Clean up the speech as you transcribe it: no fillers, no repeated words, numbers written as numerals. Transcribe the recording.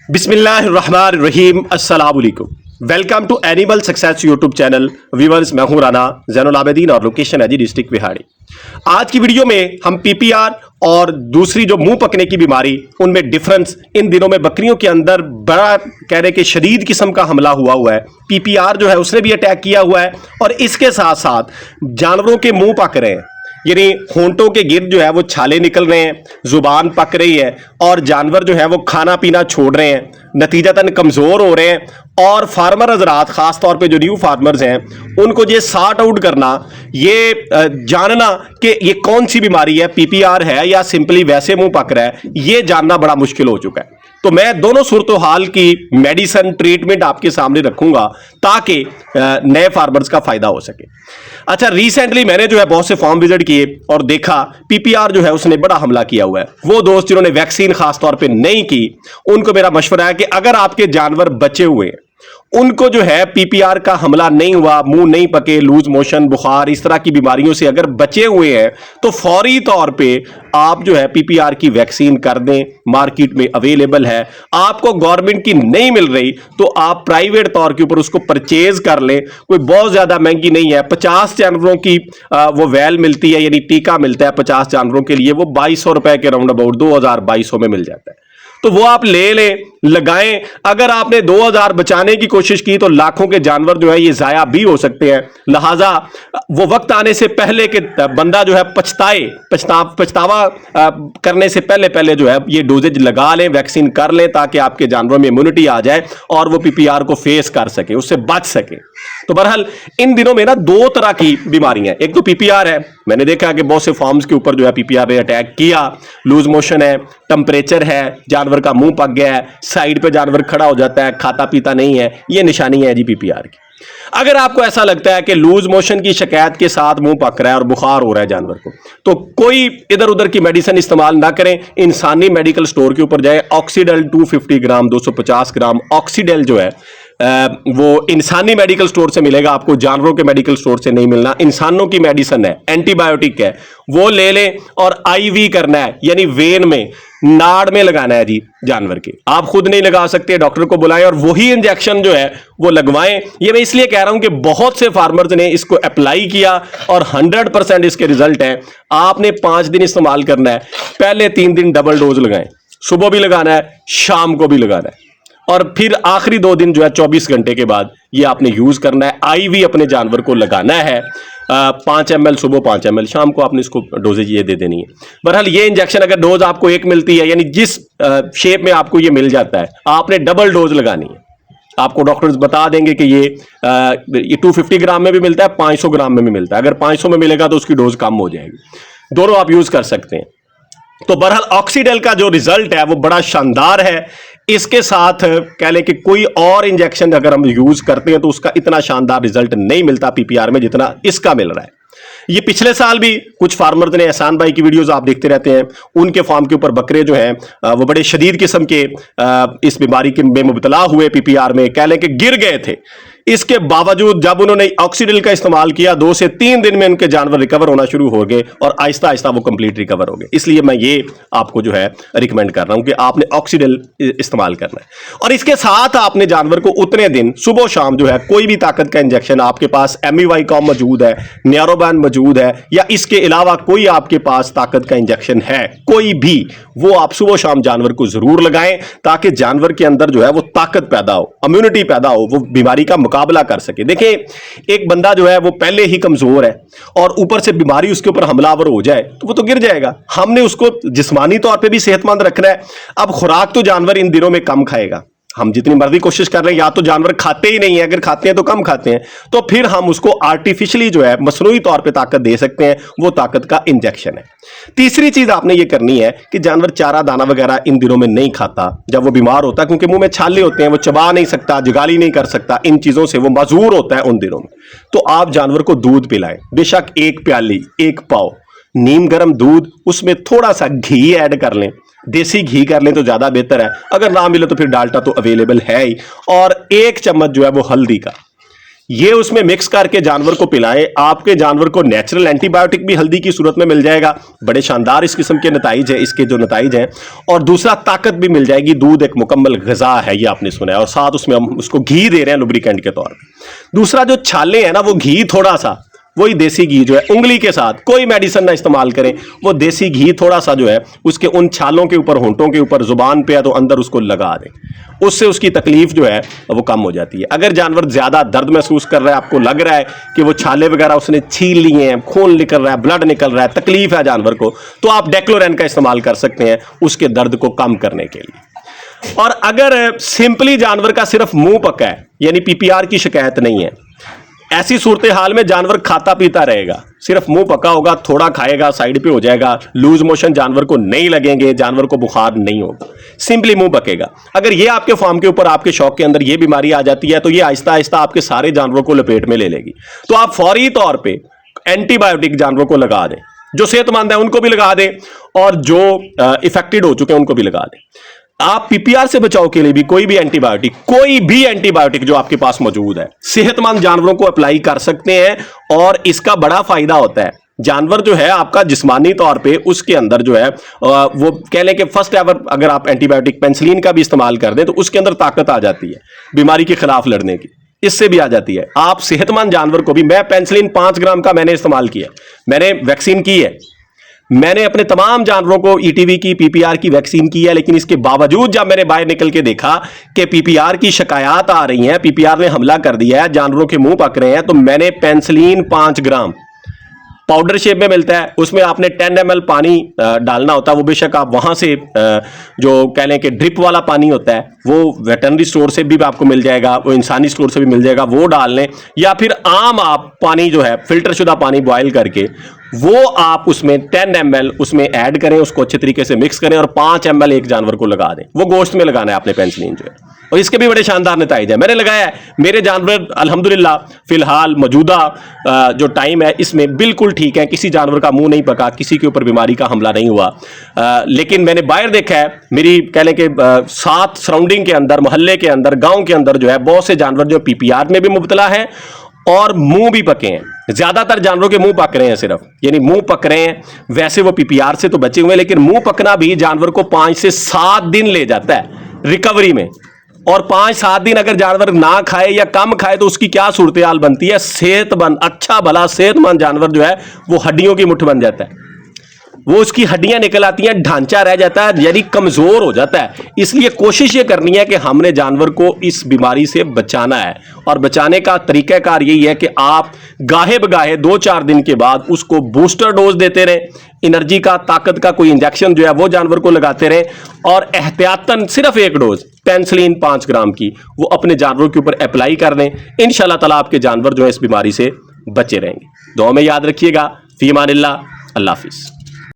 बिस्मिल्लाहिर्रहमानिर्रहीम अस्सलाम वालेकुम। Welcome to animal success YouTube channel. Viewers, मैं हूं राना ज़ैनुल आबिदीन और लोकेशन है जी डिस्ट्रिक्ट बिहाड़ी। आज की वीडियो में हम पीपीआर और दूसरी जो मुंह पकने की बीमारी, उनमें डिफरेंस, इन दिनों में बकरियों के अंदर बड़ा कह रहे कि शदीद किस्म का हमला हुआ है। पीपीआर जो है उसने भी अटैक किया हुआ है और इसके साथ साथ जानवरों के मुंह पक रहे हैं, यानी होंठों के गिर्द जो है वो छाले निकल रहे हैं, जुबान पक रही है और जानवर जो है वो खाना पीना छोड़ रहे हैं, नतीजतन कमजोर हो रहे हैं। और फार्मर हजरात, खास तौर पे जो न्यू फार्मर्स हैं, उनको ये सॉर्ट आउट करना, ये जानना कि ये कौन सी बीमारी है, पीपीआर है या सिंपली वैसे मुंह पक रहा है, ये जानना बड़ा मुश्किल हो चुका है। तो मैं दोनों सूरत हाल की मेडिसिन ट्रीटमेंट आपके सामने रखूंगा ताकि नए फार्मर्स का फायदा हो सके। अच्छा, रिसेंटली मैंने जो है बहुत से फार्म विजिट किए और देखा पीपीआर जो है उसने बड़ा हमला किया हुआ है। वो दोस्त जिन्होंने वैक्सीन खास तौर पे नहीं की, उनको मेरा मशवरा है कि अगर आपके जानवर बचे हुए हैं, उनको जो है पीपीआर का हमला नहीं हुआ, मुंह नहीं पके, लूज मोशन, बुखार, इस तरह की बीमारियों से अगर बचे हुए हैं, तो फौरी तौर पे आप जो है पीपीआर की वैक्सीन कर दें। मार्केट में अवेलेबल है। आपको गवर्नमेंट की नहीं मिल रही तो आप प्राइवेट तौर के ऊपर उसको परचेज कर लें। कोई बहुत ज्यादा महंगी नहीं है। 50 जानवरों की वो वैल मिलती है, यानी टीका मिलता है 50 जानवरों के लिए। वो 2200 रुपए के राउंड अबाउट 2200 में मिल जाता है। तो वो आप ले लें, लगाएं। अगर आपने 2000 बचाने की कोशिश की तो लाखों के जानवर जो है ये जाया भी हो सकते हैं। लिहाजा वो वक्त आने से पहले कि बंदा जो है पछतावा करने से पहले जो है ये डोजेज लगा लें, वैक्सीन कर लें, ताकि आपके जानवरों में इम्यूनिटी आ जाए और वो पीपीआर को फेस कर सके, उससे बच सके। तो बहरहाल इन दिनों में ना दो तरह की बीमारियां, एक तो पीपीआर है, मैंने देखा कि बहुत से फॉर्म्स के ऊपर जो है पीपीआर ने अटैक किया। लूज मोशन है, टेम्परेचर है, जानवर का मुंह पक गया है, साइड पे जानवर खड़ा हो जाता है, खाता पीता नहीं है, ये निशानी है जी पीपीआर की। अगर आपको ऐसा लगता है कि लूज मोशन की शिकायत के साथ मुंह पक रहा है और बुखार हो रहा है जानवर को, तो कोई इधर उधर की मेडिसिन इस्तेमाल ना करें। इंसानी मेडिकल स्टोर के ऊपर जाए, ऑक्सीडेल 250 ग्राम 250 ग्राम ऑक्सीडेल जो है वो इंसानी मेडिकल स्टोर से मिलेगा, आपको जानवरों के मेडिकल स्टोर से नहीं मिलना। इंसानों की मेडिसिन है, एंटीबायोटिक है, वो ले लें और आईवी करना है, यानी वेन में, नाड़ में लगाना है जी जानवर के। आप खुद नहीं लगा सकते, डॉक्टर को बुलाएं और वही इंजेक्शन जो है वो लगवाएं। ये मैं इसलिए कह रहा हूं कि बहुत से फार्मर्स ने इसको अप्लाई किया और 100% इसके रिजल्ट है। आपने 5 दिन इस्तेमाल करना है। पहले 3 दिन डबल डोज लगाएं, सुबह भी लगाना है, शाम को भी लगाना है, और फिर आखिरी 2 दिन जो है 24 घंटे के बाद ये आपने यूज करना है। आईवी अपने जानवर को लगाना है। 5 ml सुबह, 5 ml शाम को आपने इसको डोजेज ये दे देनी है। बहरहाल ये इंजेक्शन अगर डोज आपको एक मिलती है, यानी जिस शेप में आपको ये मिल जाता है, आपने डबल डोज लगानी है। आपको डॉक्टर्स बता देंगे कि ये 250 ग्राम में भी मिलता है, 500 ग्राम में भी मिलता है। अगर 500 में मिलेगा तो उसकी डोज कम हो जाएगी। दोनों आप यूज कर सकते हैं। तो बहरहाल ऑक्सीडेल का जो रिजल्ट है वो बड़ा शानदार है। इसके साथ कह लें कि कोई और इंजेक्शन अगर हम यूज करते हैं तो उसका इतना शानदार रिजल्ट नहीं मिलता पीपीआर में जितना इसका मिल रहा है। ये पिछले साल भी कुछ फार्मर्स ने, एहसान भाई की वीडियोस आप देखते रहते हैं, उनके फार्म के ऊपर बकरे जो हैं वो बड़े शदीद किस्म के इस बीमारी में मुबतला हुए, पीपीआर में कह लें कि गिर गए थे। इसके बावजूद जब उन्होंने ऑक्सीडेल का इस्तेमाल किया, 2 से 3 दिन में उनके जानवर रिकवर होना शुरू हो गए और आहिस्ता आहिस्ता वो कंप्लीट रिकवर हो गए। इसलिए मैं ये आपको जो है रिकमेंड कर रहा हूं कि आपने ऑक्सीडेल इस्तेमाल करना है। और इसके साथ आपने जानवर को उतने दिन सुबह शाम जो है कोई भी ताकत का इंजेक्शन, आपके पास एमिवाइकॉम मौजूद है, न्यारोबैन मौजूद है, या इसके अलावा कोई आपके पास ताकत का इंजेक्शन है कोई भी, वो आप सुबह शाम जानवर को जरूर लगाएं, ताकि जानवर के अंदर जो है वो ताकत पैदा हो, इम्यूनिटी पैदा हो, वो बीमारी का मुकाबला कर सके। देखिए, एक बंदा जो है वो पहले ही कमजोर है और ऊपर से बीमारी उसके ऊपर हमलावर हो जाए तो वो तो गिर जाएगा। हमने उसको जिस्मानी तौर पे भी सेहतमंद रखना है। अब खुराक तो जानवर इन दिनों में कम खाएगा, हम जितनी मर्जी कोशिश कर रहे हैं, या तो जानवर खाते ही नहीं है, अगर खाते हैं तो कम खाते हैं, तो फिर हम उसको आर्टिफिशियली जो है मसनूई तौर पे ताकत दे सकते हैं। वो ताकत का इंजेक्शन है। तीसरी चीज आपने ये करनी है कि जानवर चारा दाना वगैरह इन दिनों में नहीं खाता जब वो बीमार होता है, क्योंकि मुंह में छाले होते हैं, वो चबा नहीं सकता, जगाली नहीं कर सकता, इन चीजों से वो माजूर होता है उन दिनों में। तो आप जानवर को दूध पिलाएं, बेशक 1 प्याली, 1 पाव नीम गर्म दूध, उसमें थोड़ा सा घी ऐड कर लें, देसी घी कर लें तो ज्यादा बेहतर है। अगर ना मिले तो फिर डाल्टा तो अवेलेबल है ही। और 1 चम्मच जो है वो हल्दी का, ये उसमें मिक्स करके जानवर को पिलाएं। आपके जानवर को नेचुरल एंटीबायोटिक भी हल्दी की सूरत में मिल जाएगा। बड़े शानदार इस किस्म के नताइज है, इसके जो नताइज हैं। और दूसरा, ताकत भी मिल जाएगी। दूध एक मुकम्मल ग़िज़ा है, ये आपने सुना है। और साथ उसमें हम उसको घी दे रहे हैं लुब्रिकेंट के तौर पर। दूसरा, जो छाले हैं ना, वो घी थोड़ा सा, वही देसी घी जो है, उंगली के साथ, कोई मेडिसिन ना इस्तेमाल करें, वो देसी घी थोड़ा सा जो है उसके उन छालों के ऊपर, होंठों के ऊपर, जुबान पे है तो अंदर उसको लगा दें। उससे उसकी तकलीफ जो है वो कम हो जाती है। अगर जानवर ज्यादा दर्द महसूस कर रहा है, आपको लग रहा है कि वो छाले वगैरह उसने छील लिए हैं, खून निकल रहा है, ब्लड निकल रहा है, तकलीफ है जानवर को, तो आप डेक्लोरेन का इस्तेमाल कर सकते हैं उसके दर्द को कम करने के लिए। और अगर सिंपली जानवर का सिर्फ मुंह पका है, यानी पीपीआर की शिकायत नहीं है, ऐसी सूरत हाल में जानवर खाता पीता रहेगा, सिर्फ मुंह पका होगा, थोड़ा खाएगा, साइड पे हो जाएगा, लूज मोशन जानवर को नहीं लगेंगे, जानवर को बुखार नहीं होगा, सिंपली मुंह पकेगा। अगर ये आपके फार्म के ऊपर, आपके शौक के अंदर ये बीमारी आ जाती है तो ये आहिस्ता आहिस्ता आपके सारे जानवरों को लपेट में ले लेगी। तो आप फौरी तौर पे एंटीबायोटिक जानवरों को लगा दें, जो सेहतमंद है उनको भी लगा दें और जो इफेक्टेड हो चुके हैं उनको भी लगा दें। आप पीपीआर से बचाव के लिए भी कोई भी एंटीबायोटिक जो आपके पास मौजूद है, सेहतमंद जानवरों को अप्लाई कर सकते हैं। और इसका बड़ा फायदा होता है, जानवर जो है आपका जिस्मानी तौर पे उसके अंदर जो है वो कह लें कि फर्स्ट एवर अगर आप एंटीबायोटिक पेनिसिलिन का भी इस्तेमाल कर दें तो उसके अंदर ताकत आ जाती है बीमारी के खिलाफ लड़ने की, इससे भी आ जाती है। आप सेहतमंद जानवर को भी, मैं पेनिसिलिन 5 ग्राम का मैंने इस्तेमाल किया, मैंने वैक्सीन की है, मैंने अपने तमाम जानवरों को ईटीवी की, पीपीआर की वैक्सीन की है। लेकिन इसके बावजूद जब मैंने बाहर निकल के देखा कि पीपीआर की शिकायत आ रही है, पीपीआर ने हमला कर दिया है, जानवरों के मुंह पक रहे हैं, तो मैंने पेनिसिलिन 5 ग्राम पाउडर शेप में मिलता है, उसमें आपने 10 ml पानी डालना होता है। वो बेशक आप वहां से जो कह लें कि ड्रिप वाला पानी होता है वो वेटरनरी स्टोर से भी आपको मिल जाएगा, वो इंसानी स्टोर से भी मिल जाएगा, वो डाल लें। या फिर आम आप पानी जो है फिल्टर शुदा पानी बॉयल करके वो आप उसमें 10 ml उसमें ऐड करें, उसको अच्छे तरीके से मिक्स करें और 5 ml एक जानवर को लगा दें। वो गोश्त में लगाना है आपने पेनिसिलिन जो है, और इसके भी बड़े शानदार नतीजे हैं। मैंने लगाया है, मेरे जानवर अल्हम्दुलिल्लाह फिलहाल मौजूदा जो टाइम है इसमें बिल्कुल ठीक है, किसी जानवर का मुंह नहीं पका, किसी के ऊपर बीमारी का हमला नहीं हुआ। लेकिन मैंने बाहर देखा है, मेरी कह लें कि साथ सराउंडिंग के अंदर, मोहल्ले के अंदर, गांव के अंदर जो है बहुत से जानवर जो पीपीआर में भी मुब्तला हैं और मुंह भी पके हैं। ज्यादातर जानवरों के मुंह पक रहे हैं सिर्फ, यानी मुंह पक रहे हैं। वैसे वो पीपीआर से तो बचे हुए हैं, लेकिन मुंह पकना भी जानवर को 5 से 7 दिन ले जाता है रिकवरी में। और 5-7 दिन अगर जानवर ना खाए या कम खाए तो उसकी क्या सूरत हाल बनती है। सेहतमंद, अच्छा भला सेहतमंद जानवर जो है वो हड्डियों की मुट्ठ बन जाता है, वो उसकी हड्डियां निकल आती हैं, ढांचा रह जाता है, यानी कमजोर हो जाता है। इसलिए कोशिश ये करनी है कि हमने जानवर को इस बीमारी से बचाना है, और बचाने का तरीकाकार यही है कि आप गाहे बगाहे 2-4 दिन के बाद उसको बूस्टर डोज देते रहें, एनर्जी का, ताकत का कोई इंजेक्शन जो है वो जानवर को लगाते रहें, और एहतियातन सिर्फ 1 डोज पेनिसिलिन 5 ग्राम की वो अपने जानवरों के ऊपर अप्लाई कर दें। इंशाल्लाह ताला आपके जानवर जो है इस बीमारी से बचे रहेंगे। दुआ में याद रखिएगा। फी अमानिल्लाह, अल्लाह हाफिज़।